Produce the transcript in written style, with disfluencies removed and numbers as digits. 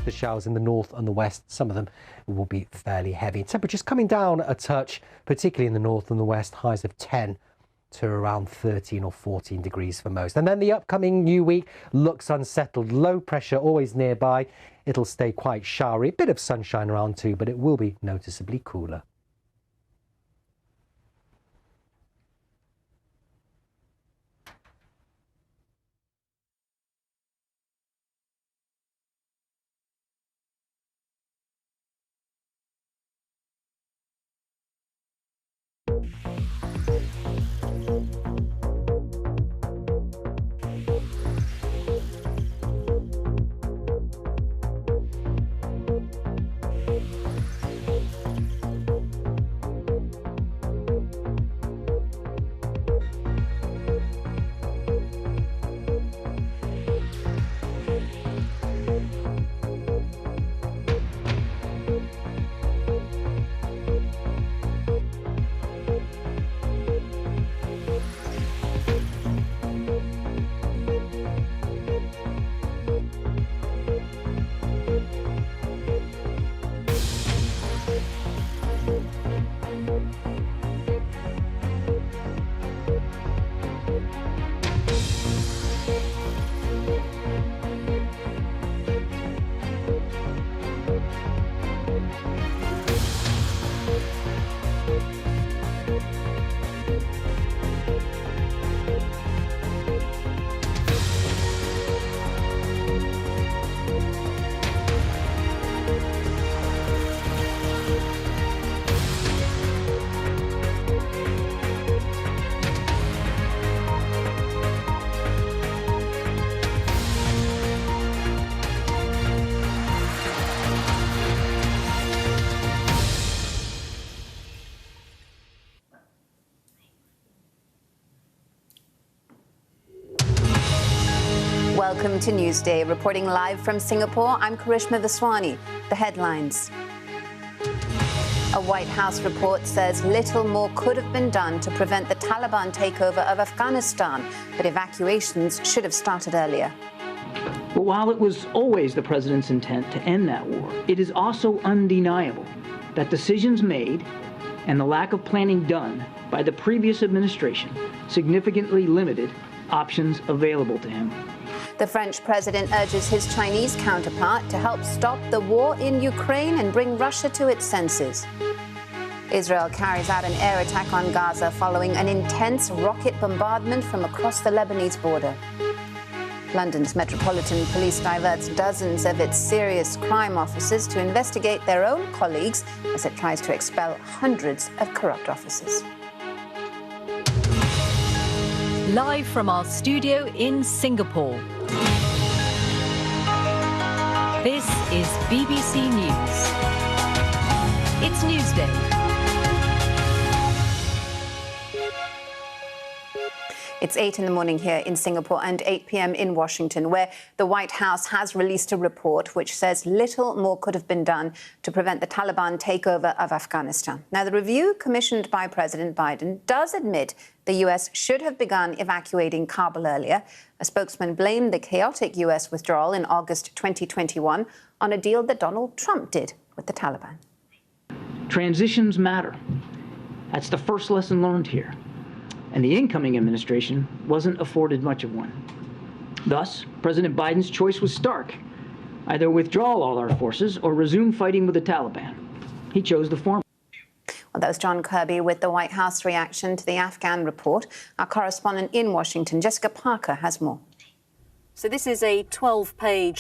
of the showers in the north and the west. Some of them will be fairly heavy. Temperatures coming down a touch, particularly in the north and the west, highs of 10 to around 13 or 14 degrees for most. And then the upcoming new week looks unsettled. Low pressure always nearby. It'll stay quite showery. A bit of sunshine around too, but it will be noticeably cooler. Welcome to Newsday. Reporting live from Singapore, I'm Karishma Vaswani. The headlines. A White House report says little more could have been done to prevent the Taliban takeover of Afghanistan, but evacuations should have started earlier. But while it was always the president's intent to end that war, it is also undeniable that decisions made and the lack of planning done by the previous administration significantly limited options available to him. The French president urges his Chinese counterpart to help stop the war in Ukraine and bring Russia to its senses. Israel carries out an air attack on Gaza following an intense rocket bombardment from across the Lebanese border. London's Metropolitan Police diverts dozens of its serious crime officers to investigate their own colleagues as it tries to expel hundreds of corrupt officers. Live from our studio in Singapore. This is BBC News. It's Newsday. It's 8 in the morning here in Singapore and 8 p.m. in Washington, where the White House has released a report which says little more could have been done to prevent the Taliban takeover of Afghanistan. Now, the review commissioned by President Biden does admit the U.S. should have begun evacuating Kabul earlier. A spokesman blamed the chaotic U.S. withdrawal in August 2021 on a deal that Donald Trump did with the Taliban. Transitions matter. That's the first lesson learned here. And the incoming administration wasn't afforded much of one. Thus, President Biden's choice was stark. Either withdraw all our forces or resume fighting with the Taliban. He chose the former. Well, that was John Kirby with the White House reaction to the Afghan report. Our correspondent in Washington, Jessica Parker, has more. So this is a 12-page